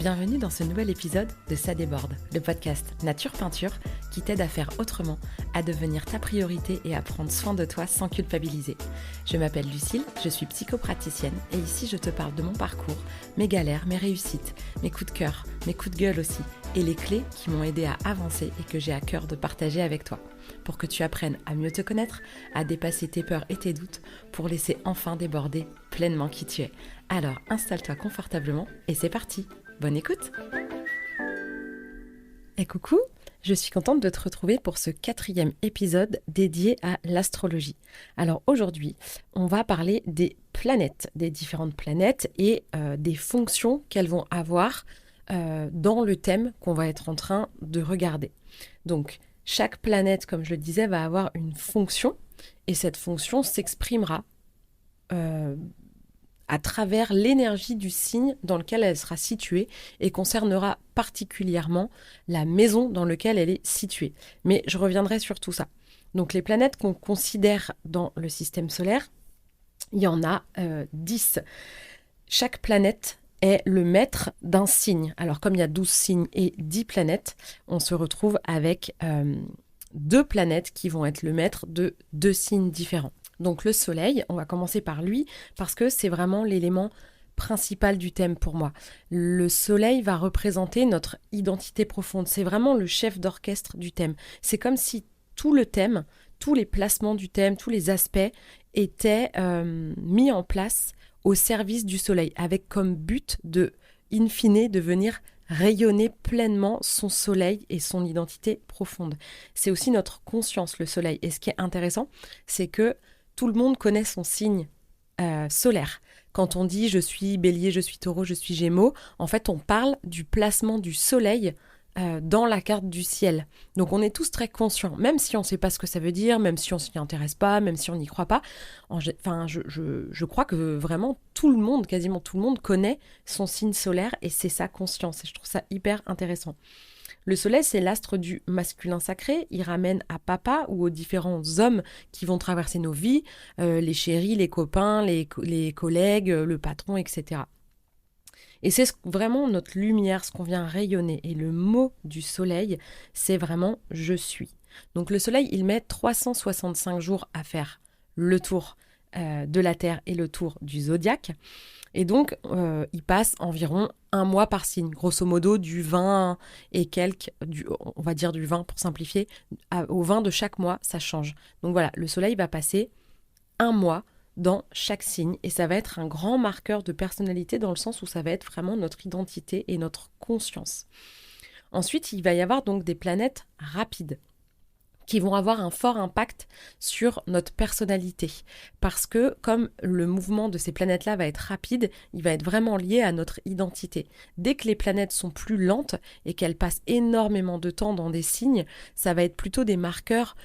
Bienvenue dans ce nouvel épisode de Ça déborde, le podcast Nature Peinture qui t'aide à faire autrement, à devenir ta priorité et à prendre soin de toi sans culpabiliser. Je m'appelle Lucille, je suis psychopraticienne et ici je te parle de mon parcours, mes galères, mes réussites, mes coups de cœur, mes coups de gueule aussi et les clés qui m'ont aidé à avancer et que j'ai à cœur de partager avec toi. Pour que tu apprennes à mieux te connaître, à dépasser tes peurs et tes doutes, pour laisser enfin déborder pleinement qui tu es. Alors installe-toi confortablement et c'est parti. Bonne écoute. Et coucou, je suis contente de te retrouver pour ce 4e épisode dédié à l'astrologie. Alors aujourd'hui, on va parler des planètes, des différentes planètes et des fonctions qu'elles vont avoir dans le thème qu'on va être en train de regarder. Donc, chaque planète, comme je le disais, va avoir une fonction et cette fonction s'exprimera à travers l'énergie du signe dans lequel elle sera située et concernera particulièrement la maison dans laquelle elle est située. Mais je reviendrai sur tout ça. Donc les planètes qu'on considère dans le système solaire, il y en a 10. Chaque planète est le maître d'un signe. Alors comme il y a 12 signes et 10 planètes, on se retrouve avec 2 planètes qui vont être le maître de 2 signes différents. Donc le soleil, on va commencer par lui parce que c'est vraiment l'élément principal du thème pour moi. Le soleil va représenter notre identité profonde. C'est vraiment le chef d'orchestre du thème. C'est comme si tout le thème, tous les placements du thème, tous les aspects étaient mis en place au service du soleil, avec comme but de, in fine, de venir rayonner pleinement son soleil et son identité profonde. C'est aussi notre conscience, le soleil. Et ce qui est intéressant, c'est que tout le monde connaît son signe solaire. Quand on dit « je suis bélier, je suis taureau, je suis gémeaux », en fait, on parle du placement du soleil dans la carte du ciel. Donc on est tous très conscients, même si on ne sait pas ce que ça veut dire, même si on ne s'y intéresse pas, même si on n'y croit pas. Je crois que vraiment tout le monde, quasiment tout le monde connaît son signe solaire et c'est sa conscience. Et je trouve ça hyper intéressant. Le soleil, c'est l'astre du masculin sacré. Il ramène à papa ou aux différents hommes qui vont traverser nos vies, les chéris, les copains, les collègues, le patron, etc. Et c'est vraiment notre lumière, ce qu'on vient rayonner. Et le mot du soleil, c'est vraiment « je suis ». Donc le soleil, il met 365 jours à faire le tour de la Terre et le tour du zodiaque. Et donc, il passe environ 1 mois par signe. Grosso modo, du 20 et quelques, on va dire du 20 pour simplifier, au 20 de chaque mois, ça change. Donc voilà, le soleil va passer 1 mois dans chaque signe et ça va être un grand marqueur de personnalité dans le sens où ça va être vraiment notre identité et notre conscience. Ensuite, il va y avoir donc des planètes rapides qui vont avoir un fort impact sur notre personnalité. Parce que comme le mouvement de ces planètes-là va être rapide, il va être vraiment lié à notre identité. Dès que les planètes sont plus lentes et qu'elles passent énormément de temps dans des signes, ça va être plutôt des marqueurs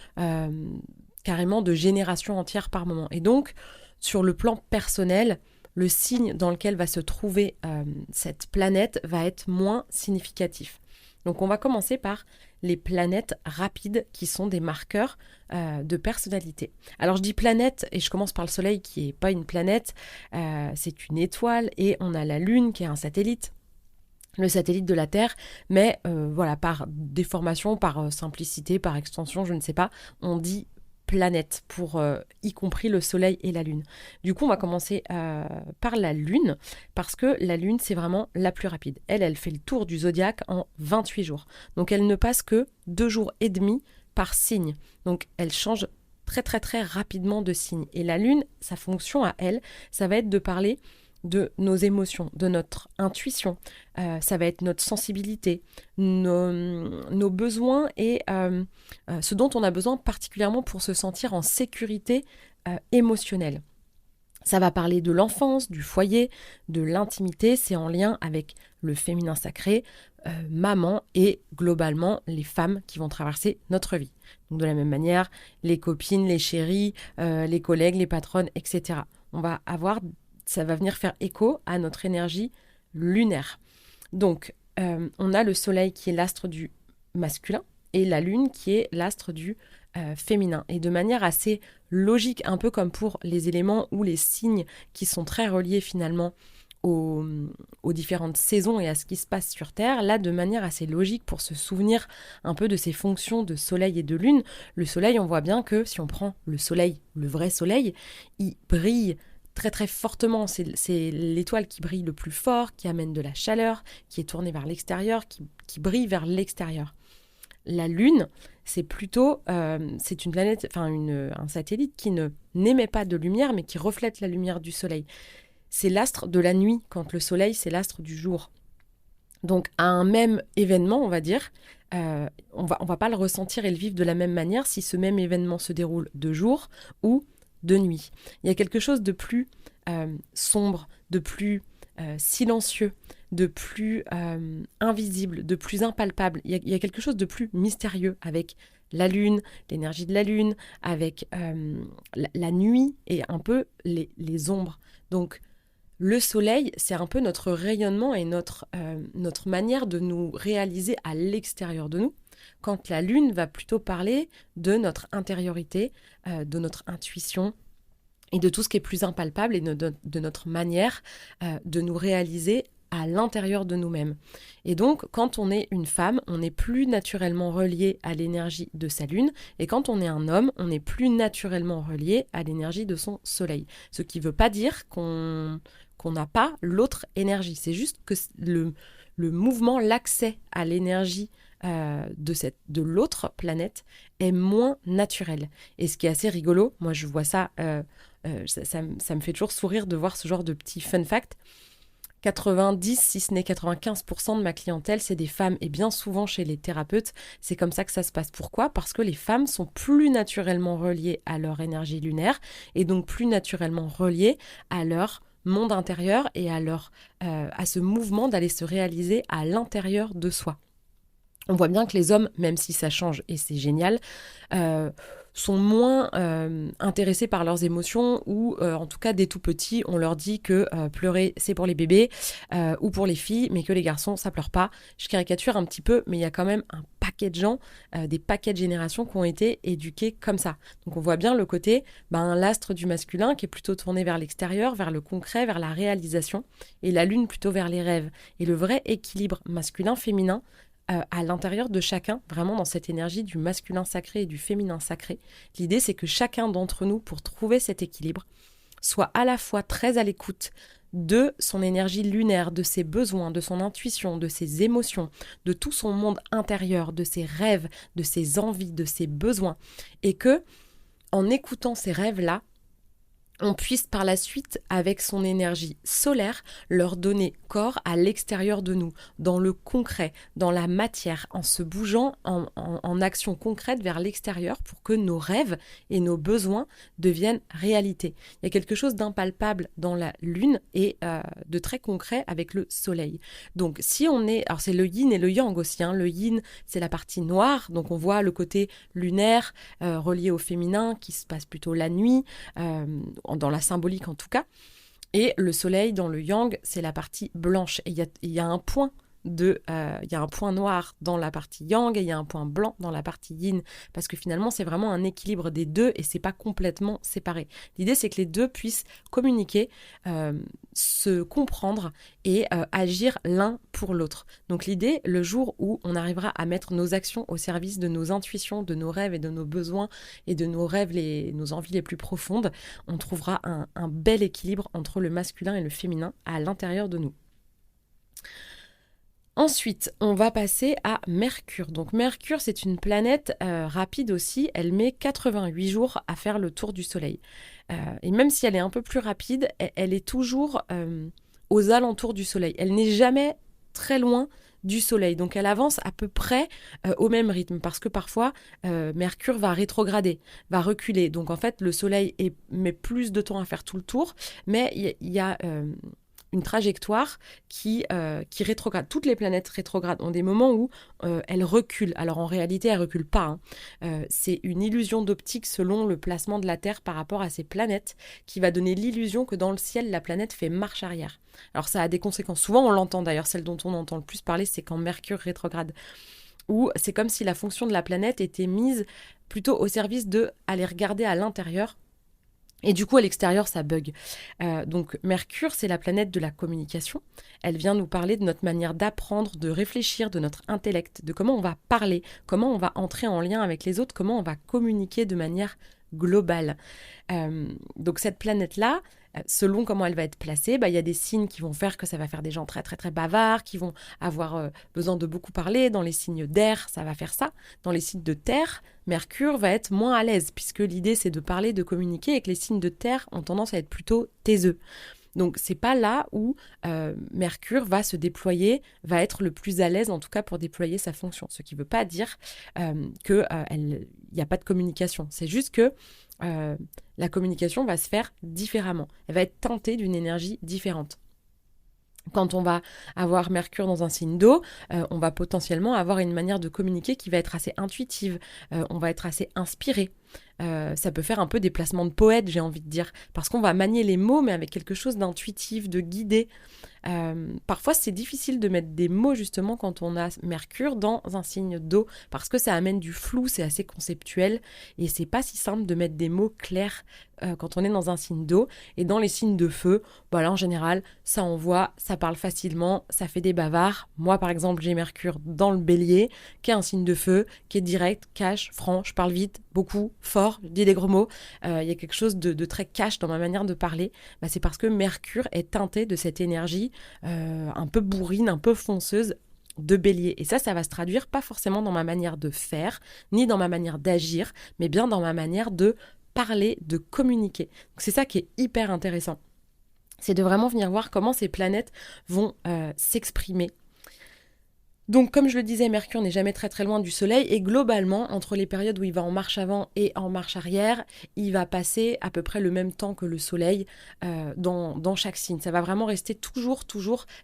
carrément de génération entière par moment. Et donc, sur le plan personnel, le signe dans lequel va se trouver cette planète va être moins significatif. Donc on va commencer par les planètes rapides qui sont des marqueurs de personnalité. Alors je dis planète et je commence par le soleil qui n'est pas une planète, c'est une étoile et on a la lune qui est un satellite. Le satellite de la Terre, mais voilà, par déformation, par simplicité, par extension, je ne sais pas, on dit planète pour y compris le soleil et la lune. Du coup, on va commencer par la lune parce que la lune, c'est vraiment la plus rapide. Elle fait le tour du zodiaque en 28 jours. Donc, elle ne passe que 2 jours et demi par signe. Donc, elle change très, très, très rapidement de signe. Et la lune, sa fonction à elle, ça va être de parler de nos émotions, de notre intuition, ça va être notre sensibilité, nos besoins et ce dont on a besoin particulièrement pour se sentir en sécurité émotionnelle. Ça va parler de l'enfance, du foyer, de l'intimité, c'est en lien avec le féminin sacré, maman et globalement les femmes qui vont traverser notre vie. Donc de la même manière, les copines, les chéries, les collègues, les patronnes, etc. Ça va venir faire écho à notre énergie lunaire. Donc, on a le soleil qui est l'astre du masculin et la lune qui est l'astre du féminin. Et de manière assez logique, un peu comme pour les éléments ou les signes qui sont très reliés finalement aux, aux différentes saisons et à ce qui se passe sur Terre, là, de manière assez logique pour se souvenir un peu de ces fonctions de soleil et de lune. Le soleil, on voit bien que si on prend le soleil, le vrai soleil, il brille très très fortement. C'est l'étoile qui brille le plus fort, qui amène de la chaleur, qui est tournée vers l'extérieur, qui brille vers l'extérieur. La Lune, c'est plutôt, c'est une planète, enfin un satellite qui n'émet pas de lumière, mais qui reflète la lumière du Soleil. C'est l'astre de la nuit, quand le Soleil, c'est l'astre du jour. Donc, à un même événement, on va dire, on va pas le ressentir et le vivre de la même manière si ce même événement se déroule de jour ou de nuit. Il y a quelque chose de plus sombre, de plus silencieux, de plus invisible, de plus impalpable. Il y a quelque chose de plus mystérieux avec la lune, l'énergie de la lune, avec la nuit et un peu les ombres. Donc, le soleil, c'est un peu notre rayonnement et notre manière de nous réaliser à l'extérieur de nous, quand la lune va plutôt parler de notre intériorité, de notre intuition, et de tout ce qui est plus impalpable et de notre manière de nous réaliser à l'intérieur de nous-mêmes. Et donc, quand on est une femme, on n'est plus naturellement relié à l'énergie de sa lune, et quand on est un homme, on n'est plus naturellement relié à l'énergie de son soleil. Ce qui ne veut pas dire qu'on n'a pas l'autre énergie. C'est juste que le mouvement, l'accès à l'énergie de l'autre planète est moins naturel. Et ce qui est assez rigolo, moi je vois ça, ça me fait toujours sourire de voir ce genre de petits fun facts. 90, si ce n'est 95% de ma clientèle, c'est des femmes, et bien souvent chez les thérapeutes, c'est comme ça que ça se passe. Pourquoi ? Parce que les femmes sont plus naturellement reliées à leur énergie lunaire, et donc plus naturellement reliées à leur monde intérieur et à ce mouvement d'aller se réaliser à l'intérieur de soi. On voit bien que les hommes, même si ça change et c'est génial, sont moins intéressés par leurs émotions ou en tout cas dès tout petits, on leur dit que pleurer c'est pour les bébés ou pour les filles, mais que les garçons ça pleure pas. Je caricature un petit peu, mais il y a quand même un paquet de gens, des paquets de générations qui ont été éduqués comme ça. Donc on voit bien le côté, l'astre du masculin qui est plutôt tourné vers l'extérieur, vers le concret, vers la réalisation, et la lune plutôt vers les rêves. Et le vrai équilibre masculin-féminin, à l'intérieur de chacun, vraiment dans cette énergie du masculin sacré et du féminin sacré. L'idée, c'est que chacun d'entre nous, pour trouver cet équilibre, soit à la fois très à l'écoute de son énergie lunaire, de ses besoins, de son intuition, de ses émotions, de tout son monde intérieur, de ses rêves, de ses envies, de ses besoins, et que, en écoutant ces rêves-là, on puisse par la suite, avec son énergie solaire, leur donner corps à l'extérieur de nous, dans le concret, dans la matière, en se bougeant en action concrète vers l'extérieur pour que nos rêves et nos besoins deviennent réalité. Il y a quelque chose d'impalpable dans la lune et de très concret avec le soleil. Donc si on est... Alors c'est le yin et le yang aussi. Le yin, c'est la partie noire, donc on voit le côté lunaire relié au féminin qui se passe plutôt la nuit, dans la symbolique en tout cas, et le soleil dans le yang, c'est la partie blanche, et il y a un point il y a un point noir dans la partie yang et il y a un point blanc dans la partie yin, parce que finalement c'est vraiment un équilibre des deux et c'est pas complètement séparé. L'idée c'est que les deux puissent communiquer, se comprendre et agir l'un pour l'autre. Donc l'idée, le jour où on arrivera à mettre nos actions au service de nos intuitions, de nos rêves et de nos besoins et de nos rêves, nos envies les plus profondes, on trouvera un bel équilibre entre le masculin et le féminin à l'intérieur de nous. Ensuite, on va passer à Mercure. Donc Mercure, c'est une planète rapide aussi. Elle met 88 jours à faire le tour du Soleil. Et même si elle est un peu plus rapide, elle est toujours aux alentours du Soleil. Elle n'est jamais très loin du Soleil. Donc elle avance à peu près au même rythme, parce que parfois Mercure va rétrograder, va reculer. Donc en fait, le Soleil met plus de temps à faire tout le tour, mais il y a une trajectoire qui rétrograde. Toutes les planètes rétrogradent ont des moments où elles reculent. Alors en réalité, elles ne reculent pas. C'est une illusion d'optique selon le placement de la Terre par rapport à ces planètes qui va donner l'illusion que dans le ciel, la planète fait marche arrière. Alors ça a des conséquences. Souvent, on l'entend d'ailleurs. Celle dont on entend le plus parler, c'est quand Mercure rétrograde. Où c'est comme si la fonction de la planète était mise plutôt au service de aller regarder à l'intérieur Et du coup, à l'extérieur, ça bug. Donc, Mercure, c'est la planète de la communication. Elle vient nous parler de notre manière d'apprendre, de réfléchir, de notre intellect, de comment on va parler, comment on va entrer en lien avec les autres, comment on va communiquer de manière globale. Donc, cette planète-là, selon comment elle va être placée, il y a des signes qui vont faire que ça va faire des gens très, très, très bavards, qui vont avoir besoin de beaucoup parler. Dans les signes d'air, ça va faire ça. Dans les signes de terre, Mercure va être moins à l'aise, puisque l'idée c'est de parler, de communiquer, et que les signes de terre ont tendance à être plutôt taiseux. Donc c'est pas là où Mercure va se déployer, va être le plus à l'aise en tout cas pour déployer sa fonction. Ce qui ne veut pas dire qu'il n'y a pas de communication. C'est juste que la communication va se faire différemment. Elle va être teintée d'une énergie différente. Quand on va avoir Mercure dans un signe d'eau, on va potentiellement avoir une manière de communiquer qui va être assez intuitive, on va être assez inspiré. Ça peut faire un peu des placements de poète, j'ai envie de dire, parce qu'on va manier les mots, mais avec quelque chose d'intuitif, de guidé. Parfois, c'est difficile de mettre des mots, justement, quand on a Mercure dans un signe d'eau, parce que ça amène du flou, c'est assez conceptuel, et c'est pas si simple de mettre des mots clairs quand on est dans un signe d'eau. Et dans les signes de feu, là, en général, ça envoie, ça parle facilement, ça fait des bavards. Moi, par exemple, j'ai Mercure dans le bélier, qui est un signe de feu, qui est direct, cash, franc, je parle vite, beaucoup, fort, je dis des gros mots. Il y a quelque chose de très cash dans ma manière de parler. C'est parce que Mercure est teinté de cette énergie un peu bourrine, un peu fonceuse de bélier. Et ça va se traduire pas forcément dans ma manière de faire, ni dans ma manière d'agir, mais bien dans ma manière de parler, de communiquer. Donc c'est ça qui est hyper intéressant. C'est de vraiment venir voir comment ces planètes vont s'exprimer. Donc, comme je le disais, Mercure n'est jamais très très loin du Soleil et globalement, entre les périodes où il va en marche avant et en marche arrière, il va passer à peu près le même temps que le Soleil dans chaque signe. Ça va vraiment rester toujours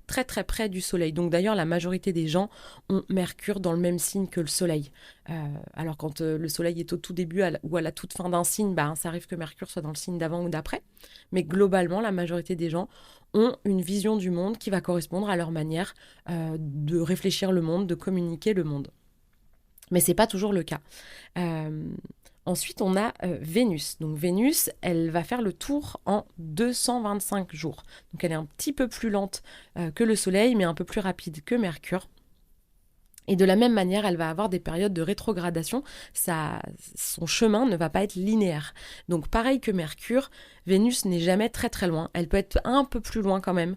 très très près du Soleil. Donc d'ailleurs, la majorité des gens ont Mercure dans le même signe que le Soleil. Alors quand le Soleil est au tout début ou à la toute fin d'un signe, ça arrive que Mercure soit dans le signe d'avant ou d'après. Mais globalement, la majorité des gens ont une vision du monde qui va correspondre à leur manière de réfléchir le monde, de communiquer le monde. Mais c'est pas toujours le cas. Ensuite, on a Vénus. Donc Vénus, elle va faire le tour en 225 jours. Donc elle est un petit peu plus lente que le Soleil, mais un peu plus rapide que Mercure. Et de la même manière, elle va avoir des périodes de rétrogradation. Son chemin ne va pas être linéaire. Donc pareil que Mercure, Vénus n'est jamais très très loin. Elle peut être un peu plus loin quand même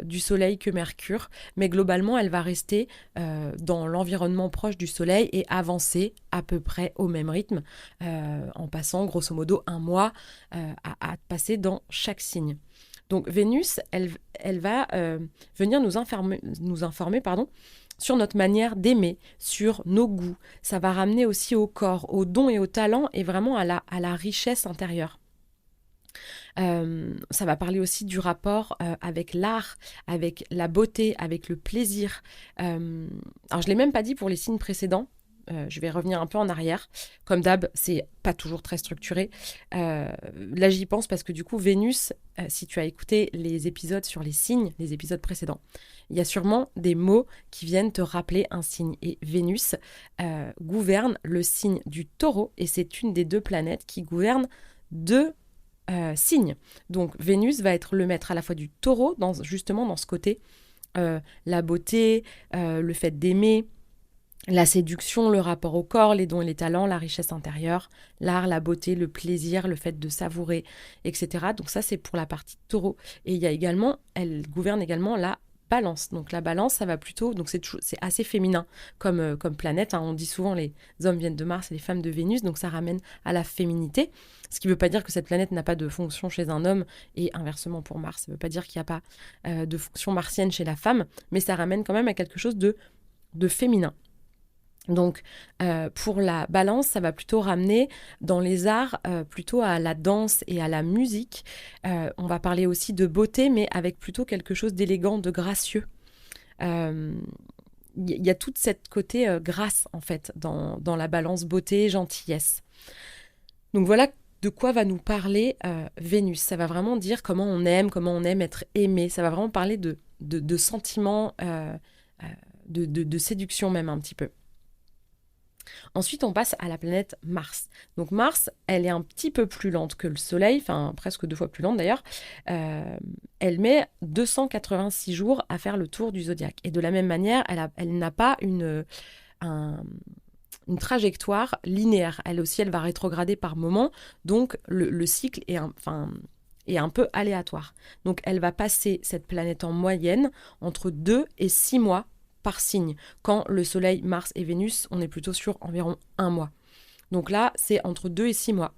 du Soleil que Mercure, mais globalement, elle va rester dans l'environnement proche du Soleil et avancer à peu près au même rythme, en passant grosso modo un mois à passer dans chaque signe. Donc Vénus, elle va venir nous informer sur notre manière d'aimer, sur nos goûts. Ça va ramener aussi au corps, au don et au talent et vraiment à la richesse intérieure. Ça va parler aussi du rapport avec l'art, avec la beauté, avec le plaisir. Alors je ne l'ai même pas dit pour les signes précédents. Je vais revenir un peu en arrière. Comme d'hab, c'est pas toujours très structuré. Là, j'y pense parce que du coup, Vénus, si tu as écouté les épisodes sur les signes, les épisodes précédents, il y a sûrement des mots qui viennent te rappeler un signe. Et Vénus gouverne le signe du Taureau et c'est une des deux planètes qui gouverne deux signes. Donc Vénus va être le maître à la fois du Taureau, justement dans ce côté la beauté, le fait d'aimer, la séduction, le rapport au corps, les dons et les talents, la richesse intérieure, l'art, la beauté, le plaisir, le fait de savourer, etc. Donc ça, c'est pour la partie Taureau. Et il y a également, elle gouverne également la Balance. Donc la Balance, ça va plutôt, donc c'est assez féminin comme planète. On dit souvent les hommes viennent de Mars et les femmes de Vénus, donc ça ramène à la féminité. Ce qui ne veut pas dire que cette planète n'a pas de fonction chez un homme et inversement pour Mars. Ça ne veut pas dire qu'il n'y a pas de fonction martienne chez la femme, mais ça ramène quand même à quelque chose de féminin. Donc pour la Balance, ça va plutôt ramener dans les arts plutôt à la danse et à la musique. On va parler aussi de beauté, mais avec plutôt quelque chose d'élégant, de gracieux. Il y a toute cette côté grâce en fait dans la Balance, beauté, gentillesse. Donc voilà de quoi va nous parler Vénus. Ça va vraiment dire comment on aime être aimé. Ça va vraiment parler de sentiments, de séduction même un petit peu. Ensuite, on passe à la planète Mars. Donc Mars, elle est un petit peu plus lente que le Soleil, enfin presque 2 fois plus lente d'ailleurs. Elle met 286 jours à faire le tour du zodiaque. Et de la même manière, elle n'a pas un- une trajectoire linéaire. Elle aussi, elle va rétrograder par moment. Donc le cycle est un peu aléatoire. Donc elle va passer cette planète en moyenne entre 2 et 6 mois par signe. Quand le Soleil, Mars et Vénus, on est plutôt sur environ 1 mois. Donc là, c'est entre 2 et 6 mois.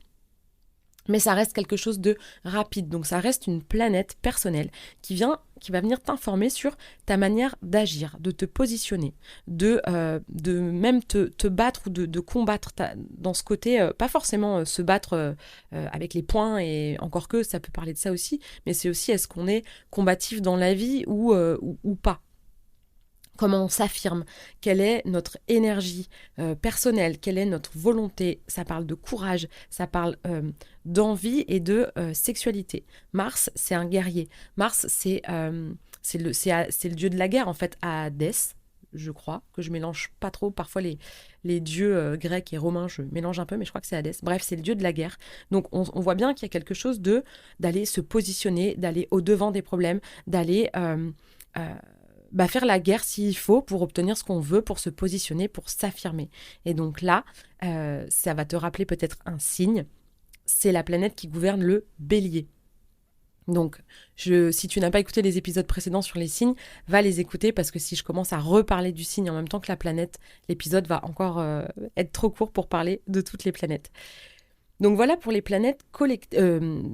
Mais ça reste quelque chose de rapide. Donc ça reste une planète personnelle qui va venir t'informer sur ta manière d'agir, de te positionner, de même te battre ou de combattre dans ce côté, pas forcément se battre avec les poings, et encore que ça peut parler de ça aussi, mais c'est aussi est-ce qu'on est combatif dans la vie ou pas. Comment on s'affirme, quelle est notre énergie personnelle, quelle est notre volonté. Ça parle de courage, ça parle d'envie et de sexualité. Mars, c'est un guerrier. Mars, c'est le dieu de la guerre, en fait, à Hadès, je crois, que je mélange pas trop. Parfois, les dieux grecs et romains, je mélange un peu, mais je crois que c'est Hadès. Bref, c'est le dieu de la guerre. Donc, on voit bien qu'il y a quelque chose d'aller se positionner, d'aller au-devant des problèmes, d'aller... faire la guerre s'il faut pour obtenir ce qu'on veut, pour se positionner, pour s'affirmer. Et donc là, ça va te rappeler peut-être un signe. C'est la planète qui gouverne le Bélier. Donc, si tu n'as pas écouté les épisodes précédents sur les signes, va les écouter, parce que si je commence à reparler du signe en même temps que la planète, l'épisode va encore être trop court pour parler de toutes les planètes. Donc voilà pour les planètes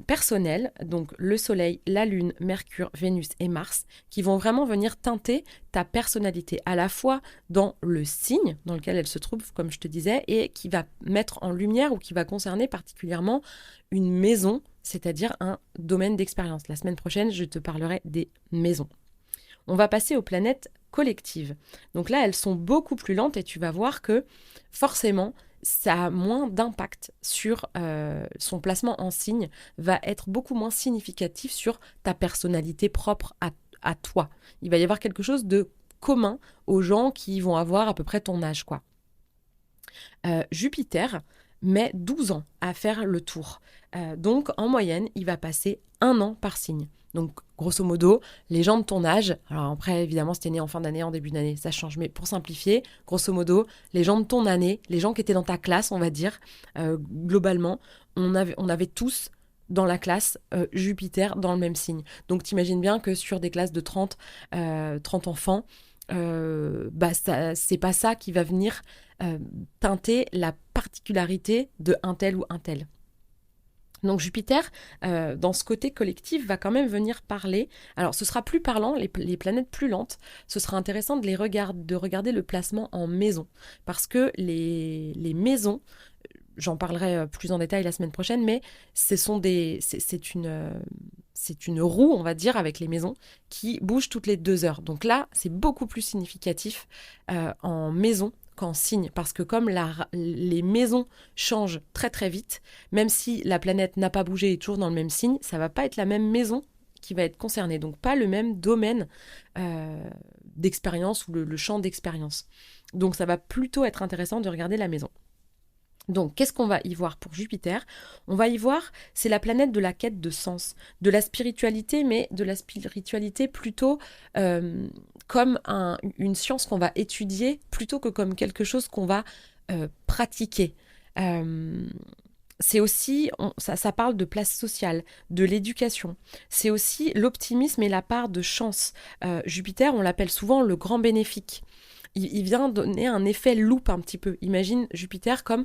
personnelles, donc le Soleil, la Lune, Mercure, Vénus et Mars, qui vont vraiment venir teinter ta personnalité, à la fois dans le signe dans lequel elle se trouve, comme je te disais, et qui va mettre en lumière ou qui va concerner particulièrement une maison, c'est-à-dire un domaine d'expérience. La semaine prochaine, je te parlerai des maisons. On va passer aux planètes collectives. Donc là, elles sont beaucoup plus lentes, et tu vas voir que forcément, ça a moins d'impact sur son placement en signe, va être beaucoup moins significatif sur ta personnalité propre à toi. Il va y avoir quelque chose de commun aux gens qui vont avoir à peu près ton âge, quoi. Jupiter met 12 ans à faire le tour. Donc, en moyenne, il va passer 1 an par signe. Donc, grosso modo, les gens de ton âge, alors après, évidemment, si t'es né en fin d'année, en début d'année, ça change, mais pour simplifier, grosso modo, les gens de ton année, les gens qui étaient dans ta classe, on va dire, globalement, on avait tous dans la classe Jupiter dans le même signe. Donc, t'imagines bien que sur des classes de 30 enfants, c'est pas ça qui va venir teinter la particularité de un tel ou un tel. Donc Jupiter, dans ce côté collectif, va quand même venir parler. Alors ce sera plus parlant, les planètes plus lentes, ce sera intéressant de regarder le placement en maison. Parce que les maisons, j'en parlerai plus en détail la semaine prochaine, mais c'est une roue, on va dire, avec les maisons, qui bouge toutes les 2 heures. Donc là, c'est beaucoup plus significatif en maison qu'en signe, parce que comme les maisons changent très très vite, même si la planète n'a pas bougé et est toujours dans le même signe, ça va pas être la même maison qui va être concernée, donc pas le même domaine d'expérience ou le champ d'expérience. Donc ça va plutôt être intéressant de regarder la maison. Donc, qu'est-ce qu'on va y voir pour Jupiter ? On va y voir, c'est la planète de la quête de sens, de la spiritualité, mais de la spiritualité plutôt comme une science qu'on va étudier, plutôt que comme quelque chose qu'on va pratiquer. C'est aussi, ça parle de place sociale, de l'éducation. C'est aussi l'optimisme et la part de chance. Jupiter, on l'appelle souvent le grand bénéfique. Il vient donner un effet loupe un petit peu. Imagine Jupiter comme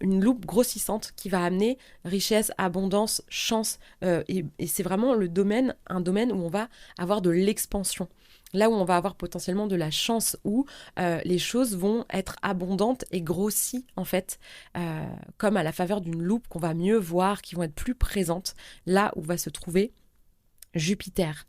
une loupe grossissante qui va amener richesse, abondance, chance. Et c'est vraiment un domaine où on va avoir de l'expansion. Là où on va avoir potentiellement de la chance, où les choses vont être abondantes et grossies, en fait, comme à la faveur d'une loupe qu'on va mieux voir, qui vont être plus présentes, là où va se trouver Jupiter.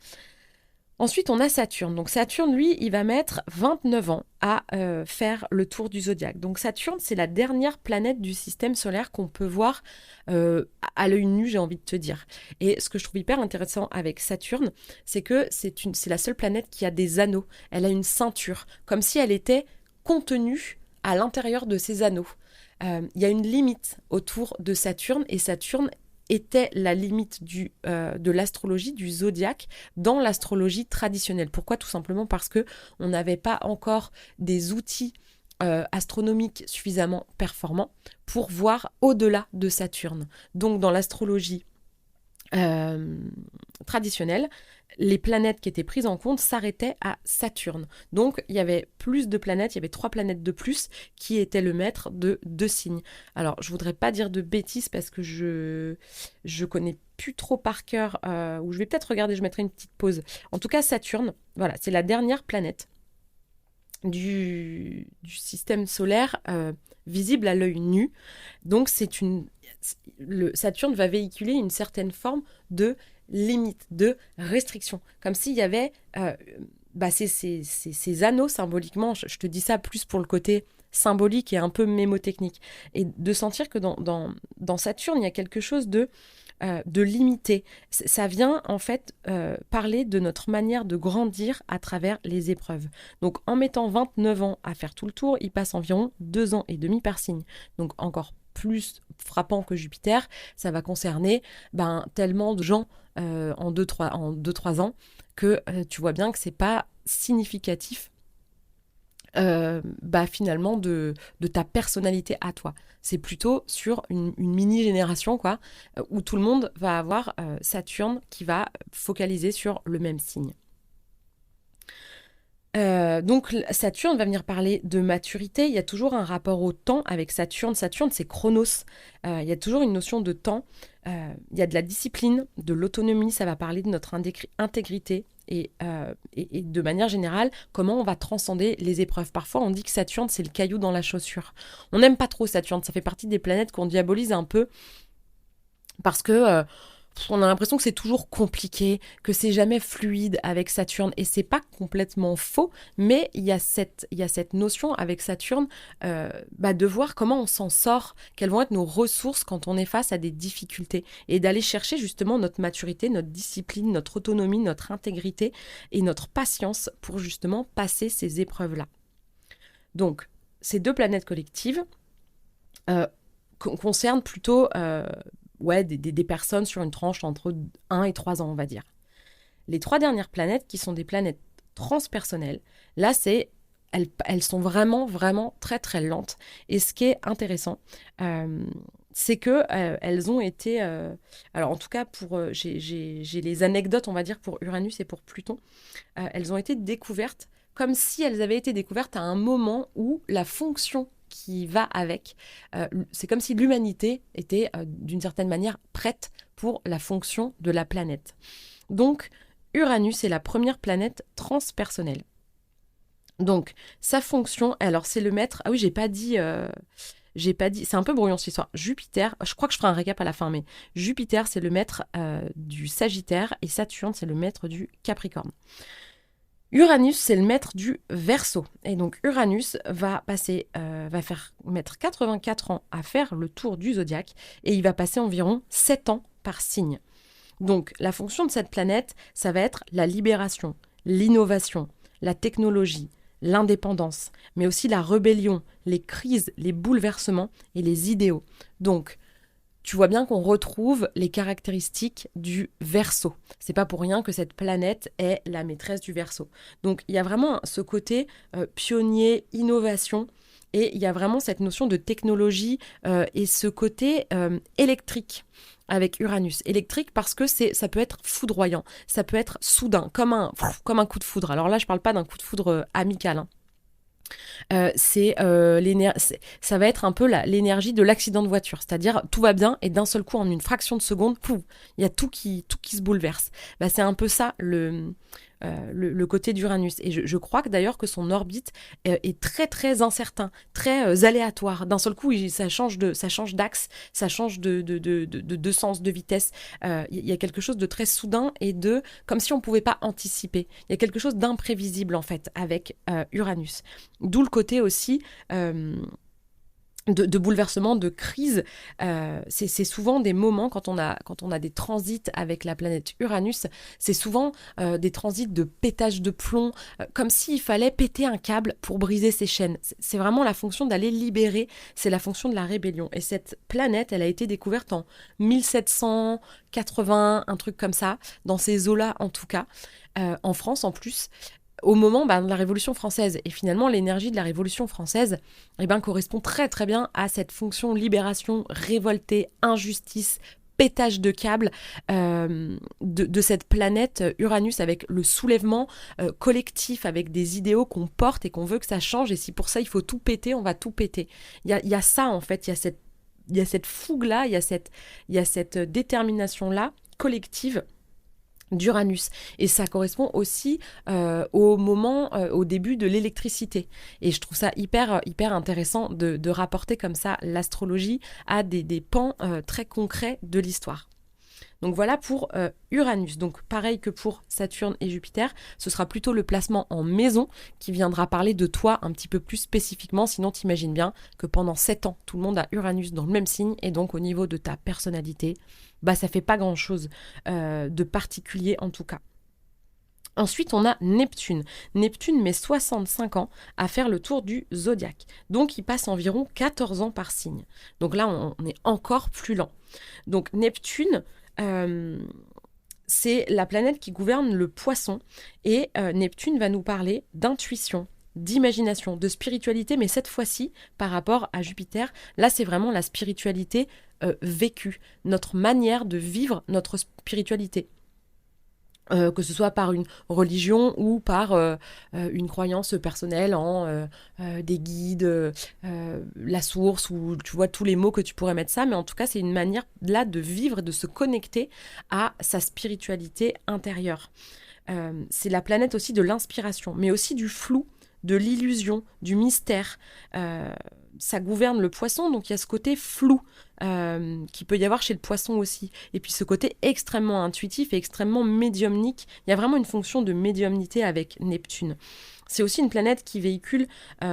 Ensuite, on a Saturne. Donc Saturne, lui, il va mettre 29 ans à faire le tour du zodiaque. Donc Saturne, c'est la dernière planète du système solaire qu'on peut voir à l'œil nu, j'ai envie de te dire. Et ce que je trouve hyper intéressant avec Saturne, c'est que c'est la seule planète qui a des anneaux. Elle a une ceinture, comme si elle était contenue à l'intérieur de ces anneaux. Il y a une limite autour de Saturne, et Saturne était la limite de l'astrologie, du zodiaque, dans l'astrologie traditionnelle. Pourquoi ? Tout simplement parce que on n'avait pas encore des outils astronomiques suffisamment performants pour voir au-delà de Saturne. Donc dans l'astrologie traditionnelle, les planètes qui étaient prises en compte s'arrêtaient à Saturne. Donc il y avait plus de planètes, il y avait 3 planètes de plus qui étaient le maître de 2 signes. Alors je voudrais pas dire de bêtises parce que je connais plus trop par cœur, ou je vais peut-être regarder, je mettrai une petite pause. En tout cas Saturne, voilà, c'est la dernière planète du système solaire visible à l'œil nu. Donc Saturne va véhiculer une certaine forme de limite, de restriction. Comme s'il y avait ces anneaux symboliquement, je te dis ça plus pour le côté symbolique et un peu mémotechnique. Et de sentir que dans Saturne, il y a quelque chose de limité. Ça vient en fait parler de notre manière de grandir à travers les épreuves. Donc en mettant 29 ans à faire tout le tour, il passe environ 2 ans et demi par signe. Donc encore plus frappant que Jupiter, ça va concerner tellement de gens en 2-3 ans que tu vois bien que c'est pas significatif finalement de ta personnalité à toi. C'est plutôt sur une mini-génération quoi, où tout le monde va avoir Saturne qui va focaliser sur le même signe. Donc Saturne va venir parler de maturité. Il y a toujours un rapport au temps avec Saturne. Saturne, c'est Chronos. Il y a toujours une notion de temps. Il y a de la discipline, de l'autonomie. Ça va parler de notre intégrité et de manière générale, comment on va transcender les épreuves. Parfois, on dit que Saturne, c'est le caillou dans la chaussure. On n'aime pas trop Saturne. Ça fait partie des planètes qu'on diabolise un peu parce que on a l'impression que c'est toujours compliqué, que c'est jamais fluide avec Saturne, et c'est pas complètement faux, mais il y a cette notion avec Saturne de voir comment on s'en sort, quelles vont être nos ressources quand on est face à des difficultés, et d'aller chercher justement notre maturité, notre discipline, notre autonomie, notre intégrité et notre patience pour justement passer ces épreuves-là. Donc, ces 2 planètes collectives concernent plutôt des personnes sur une tranche entre 1 et 3 ans, on va dire. Les 3 dernières planètes, qui sont des planètes transpersonnelles, là, elles sont vraiment, vraiment très, très lentes. Et ce qui est intéressant, c'est que elles ont été... alors, en tout cas, j'ai les anecdotes, on va dire, pour Uranus et pour Pluton. Elles ont été découvertes comme si elles avaient été découvertes à un moment où la fonction qui va avec. C'est comme si l'humanité était d'une certaine manière prête pour la fonction de la planète. Donc, Uranus est la première planète transpersonnelle. Donc, sa fonction, alors c'est le maître... Ah oui, j'ai pas dit... c'est un peu brouillon cette histoire. Jupiter, je crois que je ferai un récap à la fin, mais Jupiter, c'est le maître du Sagittaire et Saturne, c'est le maître du Capricorne. Uranus, c'est le maître du Verseau. Et donc Uranus va mettre 84 ans à faire le tour du zodiaque, et il va passer environ 7 ans par signe. Donc la fonction de cette planète, ça va être la libération, l'innovation, la technologie, l'indépendance, mais aussi la rébellion, les crises, les bouleversements et les idéaux. Donc tu vois bien qu'on retrouve les caractéristiques du Verseau. C'est pas pour rien que cette planète est la maîtresse du Verseau. Donc il y a vraiment ce côté pionnier, innovation, et il y a vraiment cette notion de technologie et ce côté électrique avec Uranus. Électrique parce que ça peut être foudroyant, ça peut être soudain, comme un coup de foudre. Alors là, je parle pas d'un coup de foudre amical, hein. Ça va être un peu l'énergie de l'accident de voiture, c'est-à-dire tout va bien et d'un seul coup, en une fraction de seconde, il y a tout qui se bouleverse. C'est un peu ça le côté d'Uranus. Et je crois que d'ailleurs que son orbite est très très incertain, très aléatoire. D'un seul coup, ça change d'axe, ça change de sens, de vitesse. Il y a quelque chose de très soudain et comme si on ne pouvait pas anticiper. Il y a quelque chose d'imprévisible en fait avec Uranus. D'où le côté aussi de bouleversement, de crise. C'est souvent des moments quand on a des transits avec la planète Uranus, c'est souvent des transits de pétage de plomb, comme s'il fallait péter un câble pour briser ses chaînes. C'est vraiment la fonction d'aller libérer, c'est la fonction de la rébellion. Et cette planète, elle a été découverte en 1780, un truc comme ça, dans ces eaux-là en tout cas, en France en plus, au moment de la Révolution française. Et finalement, l'énergie de la Révolution française correspond très très bien à cette fonction libération, révolté, injustice, pétage de câbles de cette planète Uranus, avec le soulèvement collectif, avec des idéaux qu'on porte et qu'on veut que ça change. Et si pour ça, il faut tout péter, on va tout péter. Il y a ça, en fait, il y a cette fougue-là, il y a cette détermination-là collective d'Uranus. Et ça correspond aussi au début de l'électricité. Et je trouve ça hyper intéressant de rapporter comme ça l'astrologie à des pans très concrets de l'histoire. Donc voilà pour Uranus. Donc pareil que pour Saturne et Jupiter, ce sera plutôt le placement en maison qui viendra parler de toi un petit peu plus spécifiquement. Sinon, t'imagines bien que pendant 7 ans, tout le monde a Uranus dans le même signe, et donc au niveau de ta personnalité, ça fait pas grand-chose de particulier en tout cas. Ensuite, on a Neptune. Neptune met 65 ans à faire le tour du zodiaque. Donc, il passe environ 14 ans par signe. Donc là, on est encore plus lent. Donc, Neptune, c'est la planète qui gouverne le poisson. Et Neptune va nous parler d'intuition, d'imagination, de spiritualité, mais cette fois-ci, par rapport à Jupiter, là, c'est vraiment la spiritualité vécue, notre manière de vivre notre spiritualité. Que ce soit par une religion ou par une croyance personnelle en des guides, la source, ou tu vois tous les mots que tu pourrais mettre ça, mais en tout cas c'est une manière là de vivre et de se connecter à sa spiritualité intérieure. C'est la planète aussi de l'inspiration, mais aussi du flou, de l'illusion, du mystère. Ça gouverne le poisson, donc il y a ce côté flou qui peut y avoir chez le poisson aussi. Et puis ce côté extrêmement intuitif et extrêmement médiumnique. Il y a vraiment une fonction de médiumnité avec Neptune. C'est aussi une planète qui véhicule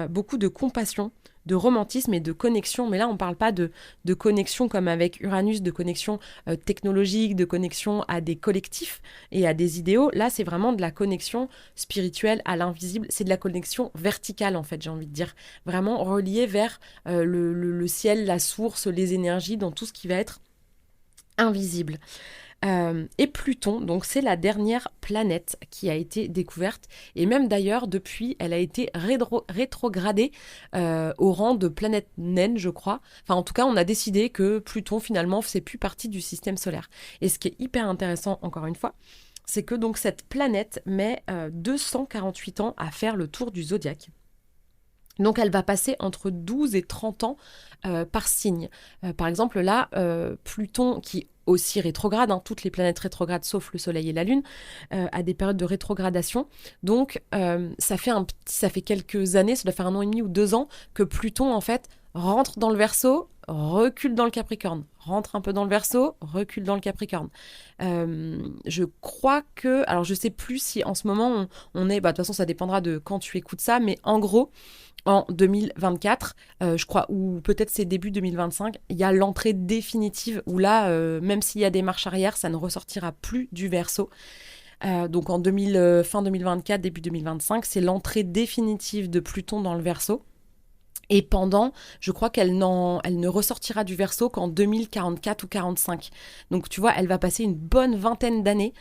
beaucoup de compassion, de romantisme et de connexion. Mais là, on ne parle pas de connexion comme avec Uranus, de connexion technologique, de connexion à des collectifs et à des idéaux. Là, c'est vraiment de la connexion spirituelle à l'invisible. C'est de la connexion verticale, en fait, j'ai envie de dire. Vraiment reliée vers le ciel, la source, les énergies, dans tout ce qui va être invisible. Et Pluton, donc c'est la dernière planète qui a été découverte, et même d'ailleurs depuis elle a été rétrogradée au rang de planète naine, je crois. Enfin en tout cas on a décidé que Pluton finalement faisait plus partie du système solaire. Et ce qui est hyper intéressant encore une fois, c'est que donc cette planète met 248 ans à faire le tour du zodiaque. Donc elle va passer entre 12 et 30 ans par signe. Par exemple là, Pluton qui aussi rétrograde, toutes les planètes rétrogrades sauf le Soleil et la Lune, à des périodes de rétrogradation. Donc ça fait quelques années, ça doit faire 1 an et demi ou 2 ans que Pluton en fait rentre dans le Verseau, recule dans le Capricorne, rentre un peu dans le Verseau, recule dans le Capricorne. Je crois que, alors je sais plus si en ce moment on est, de toute façon ça dépendra de quand tu écoutes ça, mais en gros en 2024, je crois, ou peut-être c'est début 2025, il y a l'entrée définitive où là, même s'il y a des marches arrière, ça ne ressortira plus du Verseau. Donc en fin 2024, début 2025, c'est l'entrée définitive de Pluton dans le Verseau. Et je crois elle ne ressortira du Verseau qu'en 2044 ou 45. Donc tu vois, elle va passer une bonne vingtaine d'années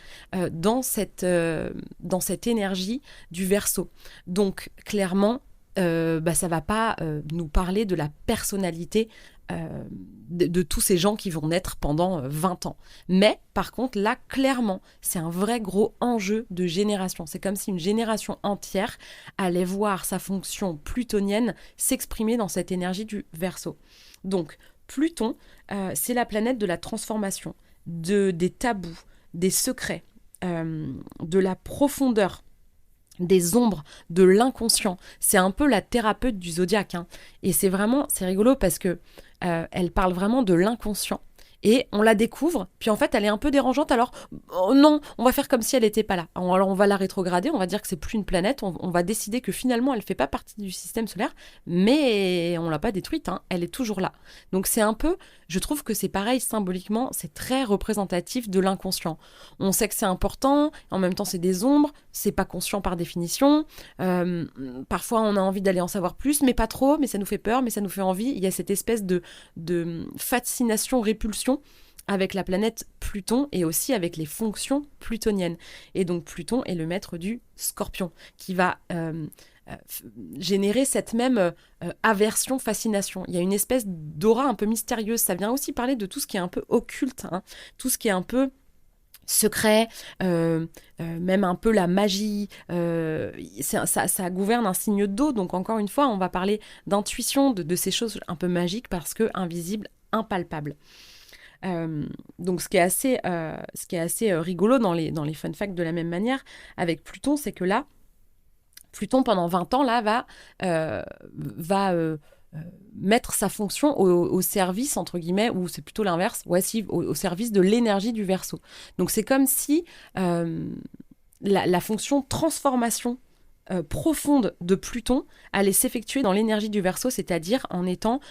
dans cette énergie du Verseau. Donc clairement, ça va pas nous parler de la personnalité de tous ces gens qui vont naître pendant 20 ans. Mais par contre, là, clairement, c'est un vrai gros enjeu de génération. C'est comme si une génération entière allait voir sa fonction plutonienne s'exprimer dans cette énergie du Verseau. Donc, Pluton, c'est la planète de la transformation, des tabous, des secrets, de la profondeur, des ombres, de l'inconscient. C'est un peu la thérapeute du zodiaque. Et c'est rigolo parce que elle parle vraiment de l'inconscient et on la découvre, puis en fait elle est un peu dérangeante, alors oh non, on va faire comme si elle n'était pas là. Alors on va la rétrograder, on va dire que c'est plus une planète, on va décider que finalement elle ne fait pas partie du système solaire, mais on l'a pas détruite, hein, elle est toujours là. Donc c'est un peu, je trouve que c'est pareil symboliquement, c'est très représentatif de l'inconscient. On sait que c'est important, en même temps c'est des ombres, c'est pas conscient par définition, parfois on a envie d'aller en savoir plus, mais pas trop, mais ça nous fait peur, mais ça nous fait envie. Il y a cette espèce de fascination-répulsion avec la planète Pluton et aussi avec les fonctions plutoniennes. Et donc Pluton est le maître du Scorpion, qui va générer cette même aversion, fascination. Il y a une espèce d'aura un peu mystérieuse. Ça vient aussi parler de tout ce qui est un peu occulte, hein, tout ce qui est un peu secret, même un peu la magie, ça gouverne un signe d'eau, donc encore une fois, on va parler d'intuition, de ces choses un peu magiques parce que invisibles, impalpables. Donc ce qui est assez rigolo dans les fun facts de la même manière avec Pluton, c'est que là, Pluton pendant 20 ans là va mettre sa fonction au service, entre guillemets, ou c'est plutôt l'inverse, ouais, si, au service de l'énergie du Verseau. Donc c'est comme si la fonction transformation profonde de Pluton allait s'effectuer dans l'énergie du Verseau, c'est-à-dire en étant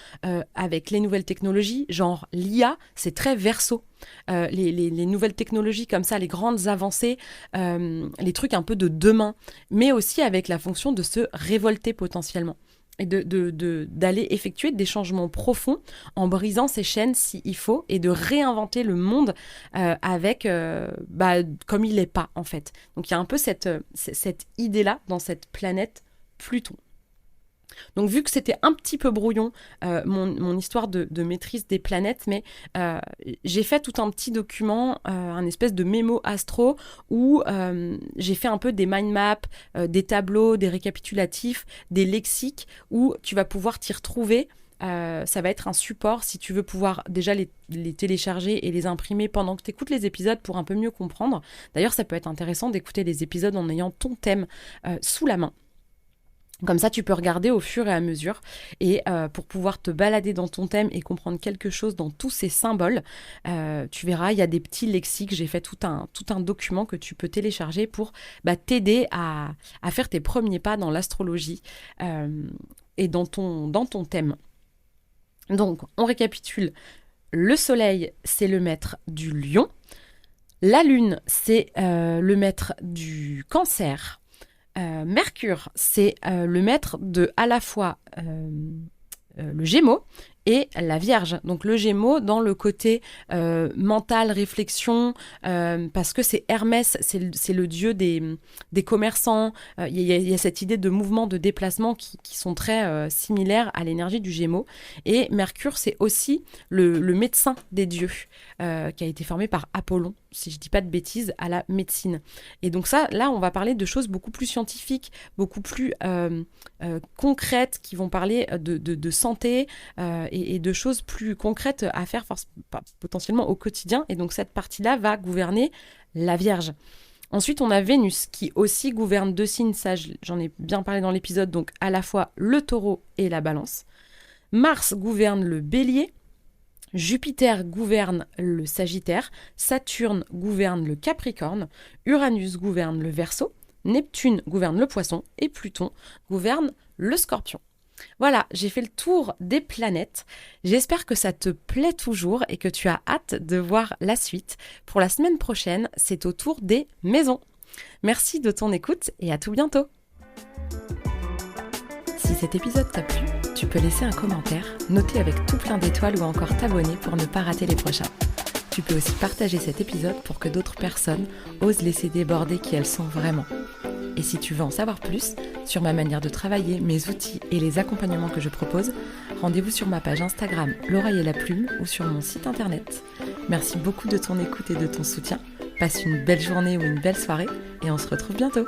avec les nouvelles technologies, genre l'IA, c'est très Verseau. Les nouvelles technologies comme ça, les grandes avancées, les trucs un peu de demain, mais aussi avec la fonction de se révolter potentiellement et d'aller effectuer des changements profonds en brisant ces chaînes s'il faut et de réinventer le monde avec comme il n'est pas en fait. Donc il y a un peu cette idée-là dans cette planète Pluton. Donc vu que c'était un petit peu brouillon, mon histoire de maîtrise des planètes, mais j'ai fait tout un petit document, un espèce de mémo astro, où j'ai fait un peu des mind maps, des tableaux, des récapitulatifs, des lexiques, où tu vas pouvoir t'y retrouver. Ça va être un support si tu veux pouvoir déjà les télécharger et les imprimer pendant que tu écoutes les épisodes pour un peu mieux comprendre. D'ailleurs, ça peut être intéressant d'écouter les épisodes en ayant ton thème sous la main. Comme ça, tu peux regarder au fur et à mesure et pour pouvoir te balader dans ton thème et comprendre quelque chose dans tous ces symboles, tu verras, il y a des petits lexiques. J'ai fait tout un document que tu peux télécharger pour t'aider à faire tes premiers pas dans l'astrologie et dans ton thème. Donc, on récapitule. Le soleil, c'est le maître du lion. La lune, c'est le maître du cancer. Mercure, c'est le maître de à la fois le Gémeaux et la Vierge. Donc le Gémeaux dans le côté mental, réflexion, parce que c'est Hermès, c'est le dieu des commerçants. Il y a cette idée de mouvement, de déplacement qui sont très similaires à l'énergie du Gémeaux. Et Mercure, c'est aussi le médecin des dieux, qui a été formé par Apollon, si je dis pas de bêtises, à la médecine. Et donc ça, là, on va parler de choses beaucoup plus scientifiques, beaucoup plus concrètes, qui vont parler de santé et de choses plus concrètes à faire potentiellement au quotidien. Et donc cette partie-là va gouverner la Vierge. Ensuite, on a Vénus qui aussi gouverne 2 signes, ça j'en ai bien parlé dans l'épisode, donc à la fois le Taureau et la Balance. Mars gouverne le Bélier. Jupiter gouverne le Sagittaire, Saturne gouverne le Capricorne, Uranus gouverne le Verseau, Neptune gouverne le Poisson et Pluton gouverne le Scorpion. Voilà, j'ai fait le tour des planètes. J'espère que ça te plaît toujours et que tu as hâte de voir la suite. Pour la semaine prochaine, c'est au tour des maisons. Merci de ton écoute et à tout bientôt. Si cet épisode t'a plu, tu peux laisser un commentaire, noter avec tout plein d'étoiles ou encore t'abonner pour ne pas rater les prochains. Tu peux aussi partager cet épisode pour que d'autres personnes osent laisser déborder qui elles sont vraiment. Et si tu veux en savoir plus sur ma manière de travailler, mes outils et les accompagnements que je propose, rendez-vous sur ma page Instagram L'Oreille et la Plume ou sur mon site internet. Merci beaucoup de ton écoute et de ton soutien. Passe une belle journée ou une belle soirée et on se retrouve bientôt.